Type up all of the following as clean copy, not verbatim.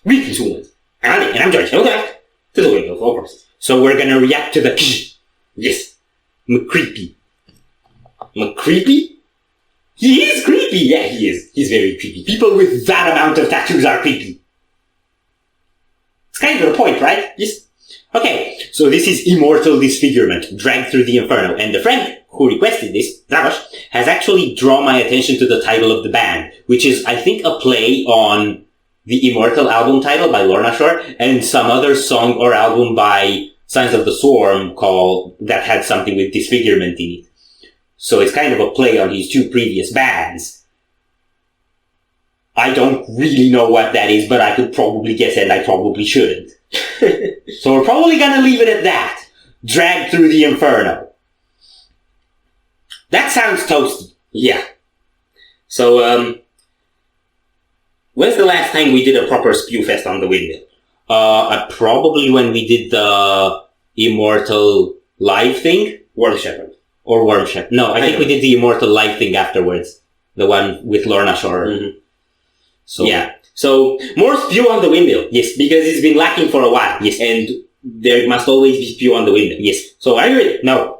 Greetings, humans. And I'm George. Welcome back to the Windmill, of course. So we're gonna react to the Yes. McCreepy. McCreepy? He is creepy! Yeah, he is. He's very creepy. People with that amount of tattoos are creepy. It's kind of the point, right? Yes. Okay, so this is Immortal Disfigurement, dragged through the Inferno, and the friend who requested this, Dragosh, has actually drawn my attention to the title of the band, which is, I think, a play on the Immortal album title by Lorna Shore, and some other song or album by Signs of the Swarm that had something with disfigurement in it. So it's kind of a play on his two previous bands. I don't really know what that is, but I could probably guess, and I probably shouldn't. So we're probably gonna leave it at that. Dragged through the Inferno. That sounds toasty. Yeah. So, when's the last time we did a proper spew fest on the Windmill? Probably when we did the Immortal live thing. Worm Shepherd. Or Worm Shepherd. No, I think we did the Immortal live thing afterwards. The one with Lorna Shore. Mm-hmm. So, yeah. So, more spew on the Windmill. Yes. Because it's been lacking for a while. Yes. And there must always be spew on the Windmill. Yes. So, are you ready? No.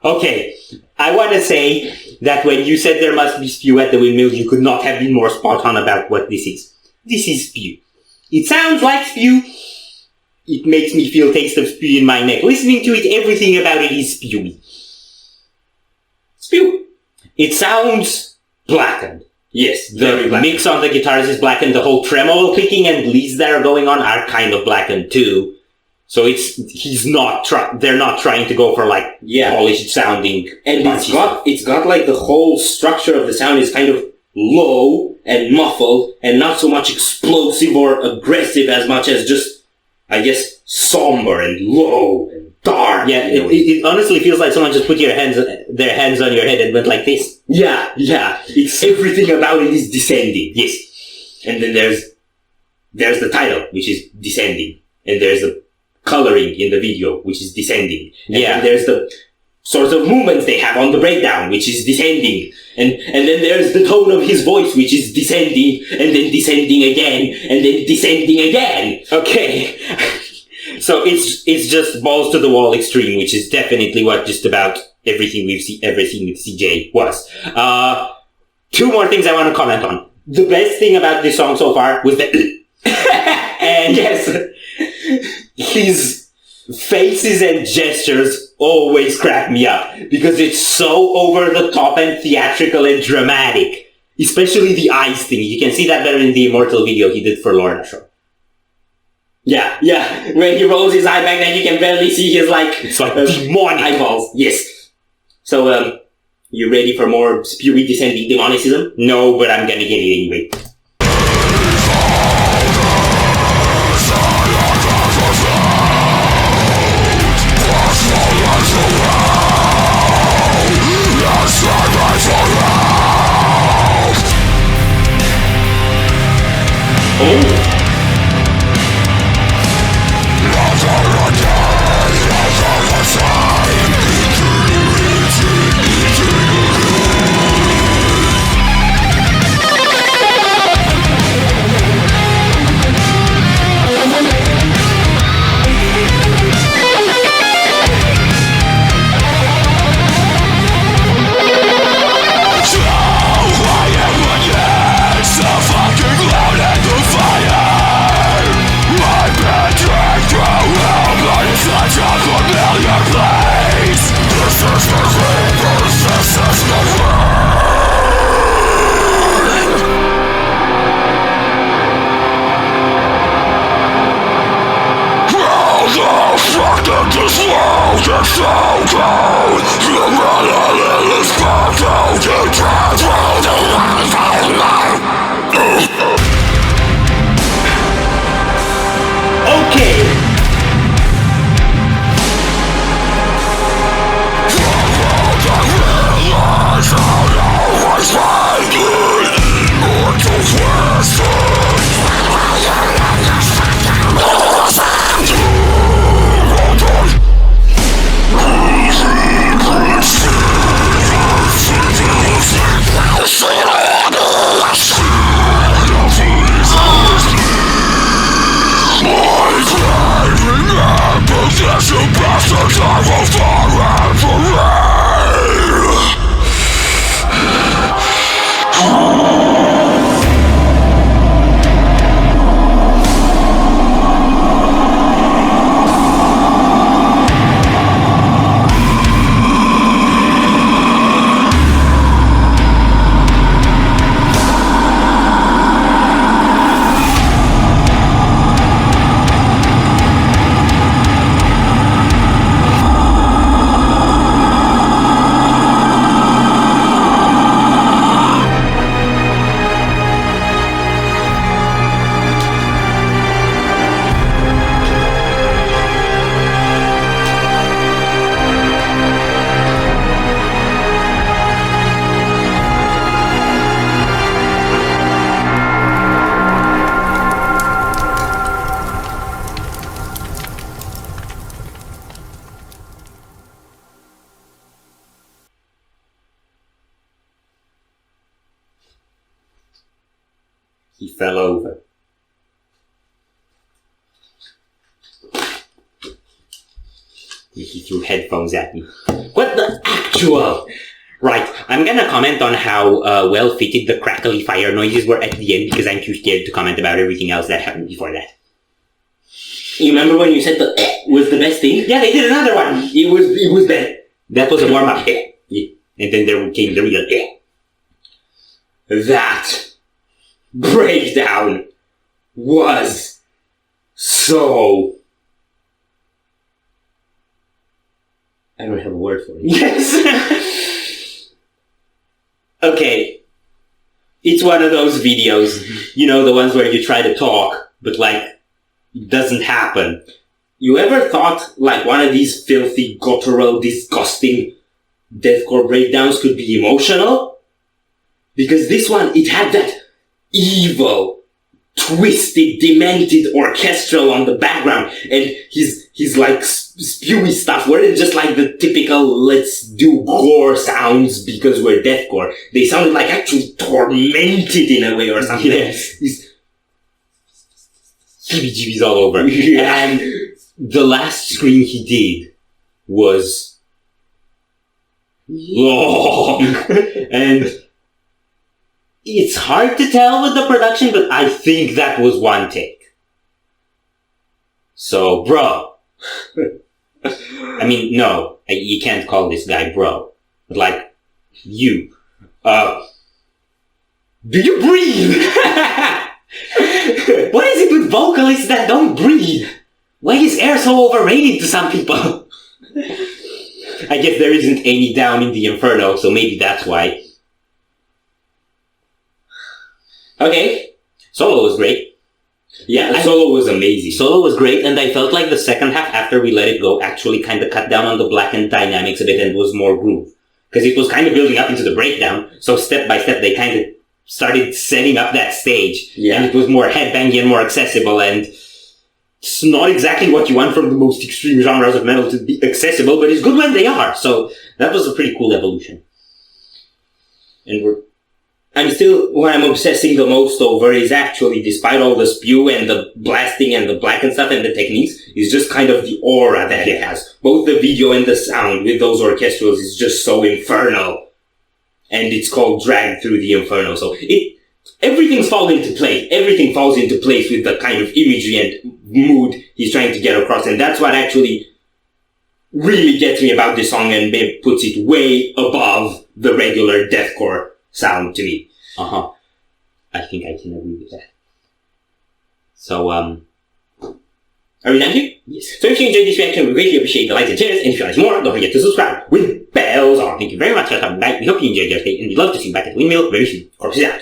Okay, I want to say that when you said there must be spew at the Windmill, you could not have been more spot on about what this is. This is spew. It sounds like spew. it makes me feel taste of spew in my neck. Listening to it, everything about it is spewy. Spew. It sounds blackened. Yes, the mix on the guitars is blackened. The whole tremolo picking and leads that are going on are kind of blackened too. So they're not trying to go for like polished sounding. And it's got like the whole structure of the sound is kind of low and muffled and not so much explosive or aggressive as much as just, I guess, somber and low and dark. Yeah, it honestly feels like someone just put their hands on your head and went like this. Yeah. It's everything about it is descending. Yes. And then there's the title, which is descending. And there's the coloring in the video, which is descending. And there's the sort of movements they have on the breakdown, which is descending. And then there's the tone of his voice, which is descending, and then descending again, and then descending again. Okay. So it's just balls to the wall extreme, which is definitely what just about everything we've ever seen with CJ was. Two more things I want to comment on. The best thing about this song so far was that and yes, his faces and gestures always crack me up because it's so over the top and theatrical and dramatic. Especially the eyes thing. You can see that better in the Immortal video he did for Lorna Shore. Yeah. When he rolls his eye back, then you can barely see his it's like demonic eyeballs. Yes. So, you ready for more spewy descending demonicism? No, but I'm gonna get it anyway. Oh! He fell over. He threw headphones at me. What the actual? Right, I'm gonna comment on how well fitted the crackly fire noises were at the end because I'm too scared to comment about everything else that happened before that. You remember when you said the was the best thing? Yeah, they did another one. It was bad. That was a warm-up. Yeah. And then there came the real. That breakdown was so... I don't have a word for it. Yes. Okay. It's one of those videos, you know, the ones where you try to talk, but like, it doesn't happen. You ever thought like one of these filthy, guttural, disgusting deathcore breakdowns could be emotional? Because this one, it had that evil, twisted, demented orchestral on the background, and his like spewy stuff weren't just like the typical let's do gore sounds because we're deathcore. They sounded like actually tormented in a way or something. Yes. These heebie-jeebies all over. Yeah. And the last scream he did was long. And it's hard to tell with the production, but I think that was one take. So, bro. I mean, no, you can't call this guy bro. But like, you. Do you breathe? What is it with vocalists that don't breathe? Why is air so overrated to some people? I guess there isn't any down in the Inferno, so maybe that's why. Okay, solo was great. Yeah, solo was amazing. Solo was great, and I felt like the second half, after we let it go, actually kind of cut down on the blackened dynamics a bit and was more groove. Because it was kind of building up into the breakdown, so step by step they kind of started setting up that stage. Yeah. And it was more headbanging and more accessible, and it's not exactly what you want from the most extreme genres of metal to be accessible, but it's good when they are. So that was a pretty cool evolution. And I'm still, what I'm obsessing the most over is actually, despite all the spew and the blasting and the black and stuff and the techniques, is just kind of the aura that it has. Both the video and the sound with those orchestrals is just so infernal. And it's called Drag Through the Inferno. So everything falls into place. Everything falls into place with the kind of imagery and mood he's trying to get across. And that's what actually really gets me about this song and puts it way above the regular deathcore sound to me. I think I can agree with that. So, are we done here? yes. So if you enjoyed this reaction, we greatly appreciate the likes and shares, and if you want more, don't forget to subscribe with bells on. Thank you very much for coming back. We hope you enjoyed your stay, and we'd love to see you back at Windmill very soon. Corpses out.